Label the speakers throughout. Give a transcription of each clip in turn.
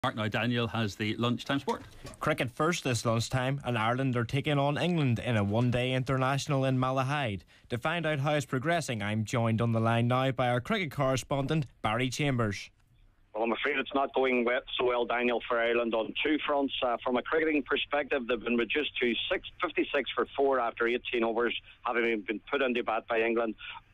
Speaker 1: Mark, now Daniel has the lunchtime sport.
Speaker 2: Cricket first this lunchtime, and Ireland are taking on England in a one-day international in Malahide. To find out how it's progressing, I'm joined on the line now by our cricket correspondent, Barry Chambers.
Speaker 3: Well, I'm afraid it's not going so well, Daniel, for Ireland on two fronts. From a cricketing perspective, they've been reduced to 56 for 4 after 18 overs, having been put into bat by England.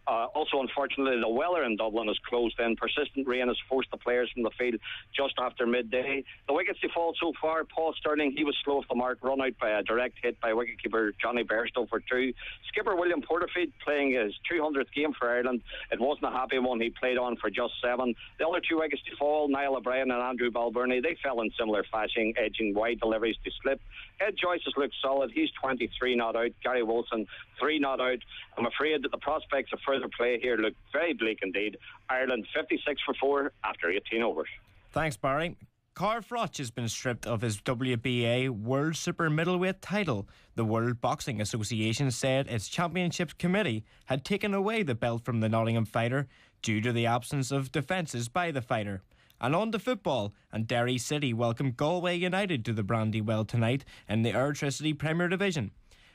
Speaker 3: Also, unfortunately, the weather in Dublin is closed in. Persistent rain has forced the players from the field just after midday. The wickets they fall so far: Paul Stirling, he was slow off the mark, run out by a direct hit by wicketkeeper Johnny Bairstow for 2. Skipper William Porterfield playing his 200th game for Ireland. It wasn't a happy one. He played on for just 7. The other 2 wickets to fall, Niall O'Brien and Andrew Balbirnie, they fell in similar fashion, edging wide deliveries to slip. Ed Joyce has looked solid. He's 23 not out. Gary Wilson 3 not out. I'm afraid that the prospects of further play here look very bleak indeed. Ireland 56 for 4 after 18 overs.
Speaker 2: Thanks, Barry. Carl Froch has been stripped of his WBA World Super Middleweight title. The World Boxing Association said its Championships Committee had taken away the belt from the Nottingham fighter due to the absence of defences by the fighter. And on to football, and Derry City welcomed Galway United to the Brandywell tonight in the Airtricity Premier Division.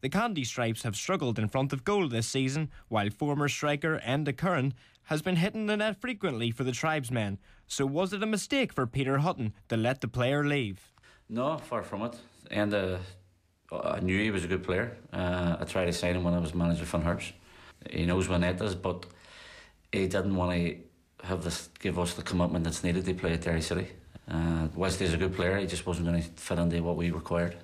Speaker 2: The Candy Stripes have struggled in front of goal this season, while former striker Enda Curran has been hitting the net frequently for the tribesmen. So was it a mistake for Peter Hutton to let the player leave?
Speaker 4: No, far from it. And I knew he was a good player. I tried to sign him when I was manager for Hearts. He knows when it is, but he didn't want to give us the commitment that's needed to play at Derry City. Whilst he's a good player, he just wasn't going to fit into what we required.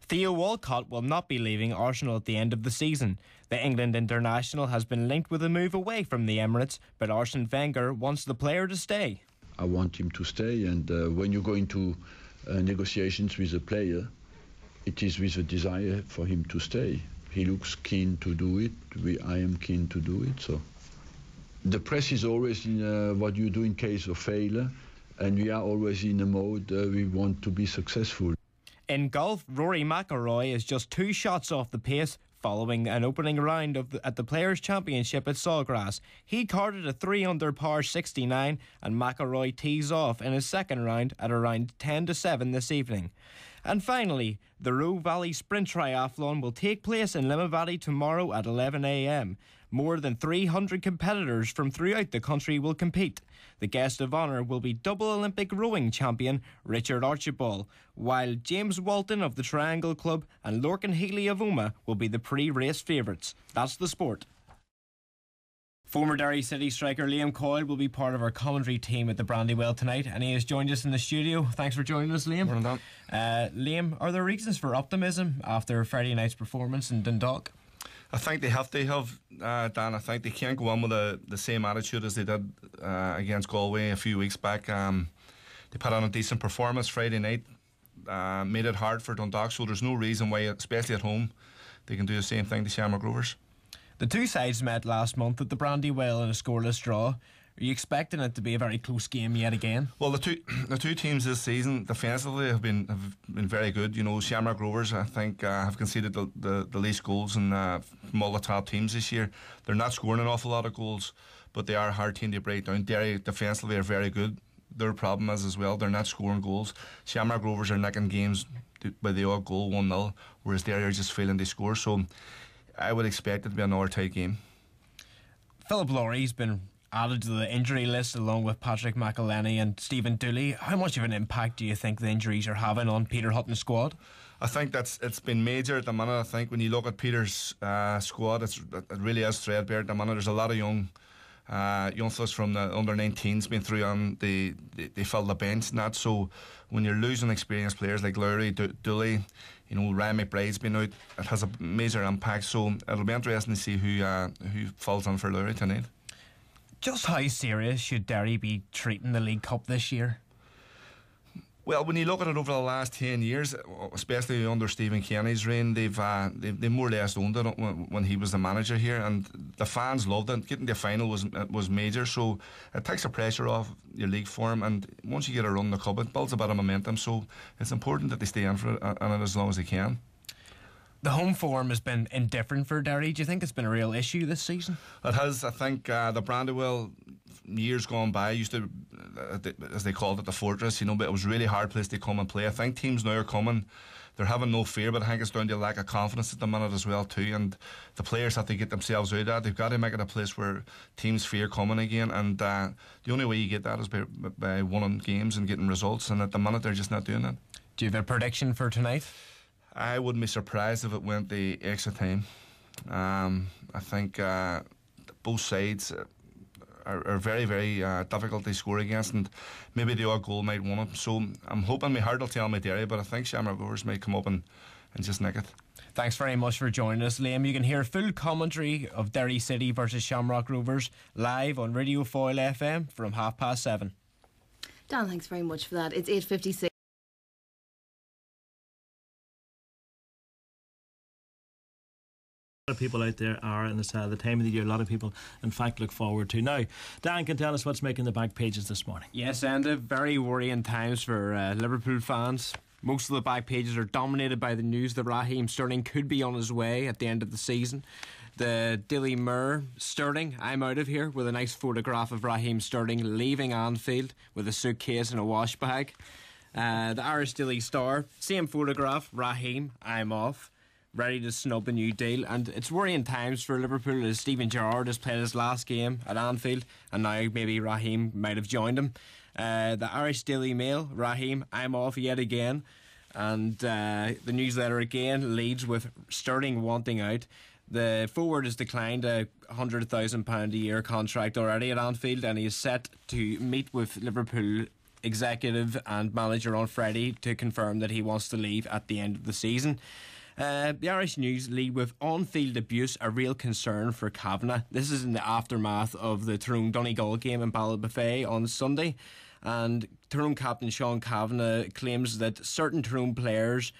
Speaker 2: Theo Walcott will not be leaving Arsenal at the end of the season. The England international has been linked with a move away from the Emirates, but Arsene Wenger wants the player to stay.
Speaker 5: I want him to stay, and when you go into negotiations with a player, it is with a desire for him to stay. He looks keen to do it. I am keen to do it. So the press is always in what you do in case of failure, and we are always in a mode we want to be successful.
Speaker 2: In golf, Rory McIlroy is just 2 shots off the pace following an opening round at the Players' Championship at Sawgrass. He carded a 3-under par 69, and McIlroy tees off in his second round at around 10-7 this evening. And finally, the Roe Valley Sprint Triathlon will take place in Limavady tomorrow at 11 a.m. More than 300 competitors from throughout the country will compete. The guest of honour will be double Olympic rowing champion Richard Archibald, while James Walton of the Triangle Club and Lorcan Healy of Oma will be the pre-race favourites. That's the sport. Former Derry City striker Liam Coyle will be part of our commentary team at the Brandywell tonight, and he has joined us in the studio. Thanks for joining us, Liam.
Speaker 6: Well done.
Speaker 2: Liam, are there reasons for optimism after Friday night's performance in Dundalk?
Speaker 6: I think they have to have, Dan. I think they can't go on with the same attitude as they did against Galway a few weeks back. They put on a decent performance Friday night, made it hard for Dundalk, so there's no reason why, especially at home, they can do the same thing to Shamrock Rovers.
Speaker 2: The two sides met last month at the Brandywell in a scoreless draw. Are you expecting it to be a very close game yet again?
Speaker 6: Well, the two teams this season defensively have been very good. You know, Shamrock Rovers, I think, have conceded the least goals from all the top teams this year. They're not scoring an awful lot of goals, but they are a hard team to break down. Derry defensively are very good. Their problem is as well, they're not scoring goals. Shamrock Rovers are nicking games by the odd goal 1-0, whereas Derry are just failing to score. So I would expect it to be another tight game.
Speaker 2: Philip Lawry's been added to the injury list along with Patrick McElhenney and Stephen Dooley. How much of an impact do you think the injuries are having on Peter Hutton's squad?
Speaker 6: I think it's been major at the minute. I think when you look at Peter's squad, it really is threadbare at the minute. There's a lot of youngsters from the under-19s been through, and they fill the bench and that. So when you're losing experienced players like Lowry, Dooley, you know, Ryan McBride's been out, it has a major impact. So it'll be interesting to see who falls on for Lowry tonight.
Speaker 2: Just how serious should Derry be treating the League Cup this year?
Speaker 6: Well, when you look at it over the last 10 years, especially under Stephen Kenny's reign, they've more or less owned it when he was the manager here, and the fans loved it. Getting to the final was major, so it takes the pressure off your league form, and once you get a run in the cup, it builds a bit of momentum, so it's important that they stay in for it, and as long as they can.
Speaker 2: The home form has been indifferent for Derry. Do you think it's been a real issue this season?
Speaker 6: It has. I think the Brandywell, years gone by, used to, as they called it, the fortress, but it was a really hard place to come and play. I think teams now are coming, they're having no fear, but I think it's down to a lack of confidence at the minute as well too, and the players have to get themselves out of that. They've got to make it a place where teams fear coming again, and the only way you get that is by winning games and getting results, and at the minute they're just not doing that.
Speaker 2: Do you have a prediction for tonight?
Speaker 6: I wouldn't be surprised if it went the extra time. I think both sides are very, very difficult to score against, and maybe the odd goal might win it. So I'm hoping my heart will tell me Derry, but I think Shamrock Rovers might come up and just nick it.
Speaker 2: Thanks very much for joining us, Liam. You can hear full commentary of Derry City versus Shamrock Rovers live on Radio Foyle FM from 7:30.
Speaker 7: Dan, thanks very much for that. It's 8:56.
Speaker 8: A lot of people out there are, and it's the time of the year a lot of people in fact look forward to. Now Dan can tell us what's making the back pages this morning.
Speaker 2: Yes, and very worrying times for Liverpool fans. Most of the back pages are dominated by the news that Raheem Sterling could be on his way at the end of the season. The Daily Mirror, Sterling, I'm out of here, with a nice photograph of Raheem Sterling leaving Anfield with a suitcase and a wash bag. The Irish Daily Star, same photograph, Raheem, I'm off, ready to snub a new deal. And it's worrying times for Liverpool as Steven Gerrard has played his last game at Anfield, and now maybe Raheem might have joined him. The Irish Daily Mail, Raheem, I'm off yet again. And the newsletter again leads with Sterling wanting out. The forward has declined a £100,000 a year contract already at Anfield, and he is set to meet with Liverpool executive and manager on Friday to confirm that he wants to leave at the end of the season. The Irish News lead with on-field abuse a real concern for Kavanagh. This is in the aftermath of the Tyrone Donegal game in Ballybofey on Sunday, and Tyrone captain Sean Kavanagh claims that certain Tyrone players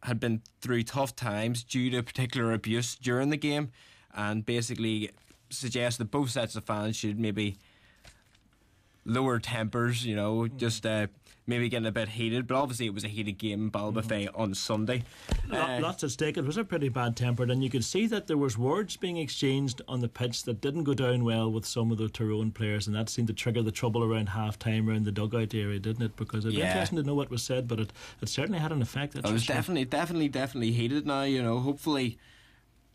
Speaker 2: had been through tough times due to particular abuse during the game, and basically suggests that both sets of fans should maybe lower tempers, just maybe getting a bit heated. But obviously it was a heated game in Ballybofey on Sunday.
Speaker 8: Lots at stake. It was a pretty bad tempered, and you could see that there was words being exchanged on the pitch that didn't go down well with some of the Tyrone players, and that seemed to trigger the trouble around half time around the dugout area, didn't it? Because it'd be interesting to know what was said, but it certainly had an effect.
Speaker 2: It was definitely heated now, hopefully.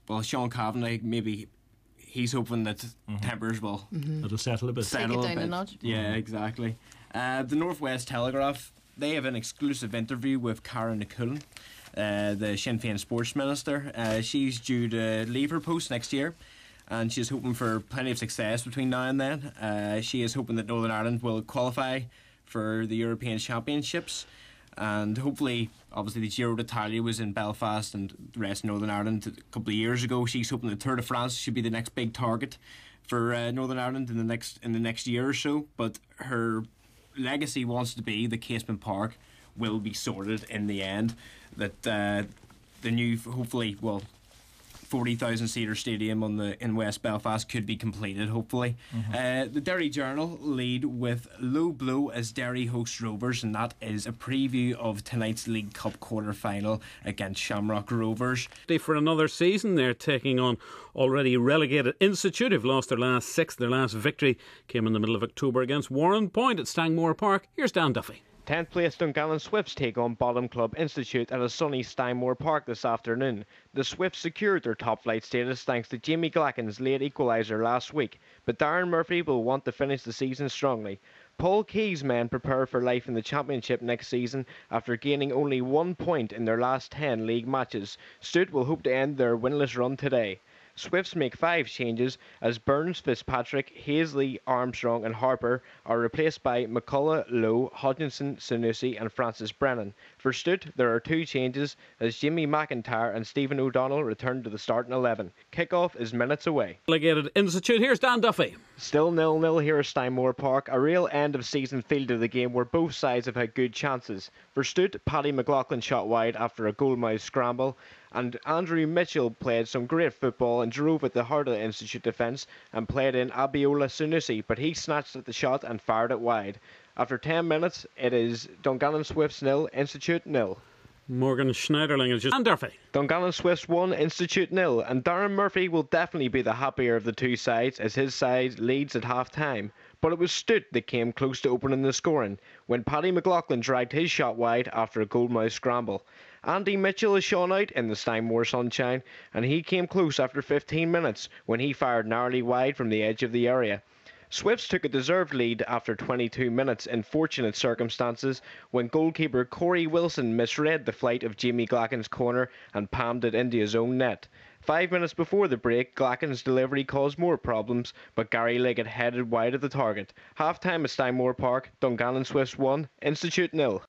Speaker 2: Well, Sean Kavanagh, maybe he's hoping that tempers will
Speaker 8: it'll settle a bit.
Speaker 7: Take it down a notch.
Speaker 2: Yeah, exactly. The Northwest Telegraph, they have an exclusive interview with Cara Nakulin, the Sinn Féin Sports Minister. She's due to leave her post next year, and she's hoping for plenty of success between now and then. She is hoping that Northern Ireland will qualify for the European Championships, and hopefully, obviously the Giro d'Italia was in Belfast and the rest of Northern Ireland a couple of years ago. She's hoping the Tour de France should be the next big target for Northern Ireland in the next year or so. But her legacy wants to be the Casement Park will be sorted in the end. That the new, hopefully, 40,000-seater stadium in West Belfast could be completed, hopefully. The Derry Journal lead with low blow as Derry hosts Rovers, and that is a preview of tonight's League Cup quarter-final against Shamrock Rovers.
Speaker 9: For another season, they're taking on already relegated Institute, who've lost their last six. Their last victory came in the middle of October against Warren Point at Stangmore Park. Here's Dan Duffy.
Speaker 2: 10th place Dungannon Swifts take on bottom club Institute at a sunny Stangmore Park this afternoon. The Swifts secured their top flight status thanks to Jamie Glacken's late equaliser last week, but Darren Murphy will want to finish the season strongly. Paul Key's men prepare for life in the Championship next season after gaining only 1 point in their last 10 league matches. Sturt will hope to end their winless run today. Swifts make 5 changes as Burns, Fitzpatrick, Hazley, Armstrong and Harper are replaced by McCullough, Lowe, Hodgkinson, Sanusi and Francis Brennan. For Sturt, there are 2 changes as Jimmy McIntyre and Stephen O'Donnell return to the starting 11. Kick-off is minutes away.
Speaker 9: Relegated Institute, here's Dan Duffy.
Speaker 2: Still 0-0 here at Stangmore Park, a real end-of-season feel to the game where both sides have had good chances. For Sturt, Paddy McLaughlin shot wide after a goal-mouth scramble, and Andrew Mitchell played some great football and drove at the heart of the Institute defence and played in Abiola Sunusi, but he snatched at the shot and fired it wide. After 10 minutes, it is Dungannon Swifts 0, Institute 0.
Speaker 9: Morgan Schneiderling is just... And Duffy.
Speaker 2: Dungannon Swifts 1, Institute 0, and Darren Murphy will definitely be the happier of the two sides as his side leads at half-time. But it was Sturt that came close to opening the scoring when Paddy McLaughlin dragged his shot wide after a goalmouth scramble. Andy Mitchell is shone out in the Steinmore sunshine, and he came close after 15 minutes when he fired narrowly wide from the edge of the area. Swifts took a deserved lead after 22 minutes in fortunate circumstances when goalkeeper Corey Wilson misread the flight of Jamie Glacken's corner and palmed it into his own net. 5 minutes before the break, Glacken's delivery caused more problems, but Gary Liggett headed wide at the target. Half-time at Steinmore Park, Dungannon Swifts 1, Institute 0.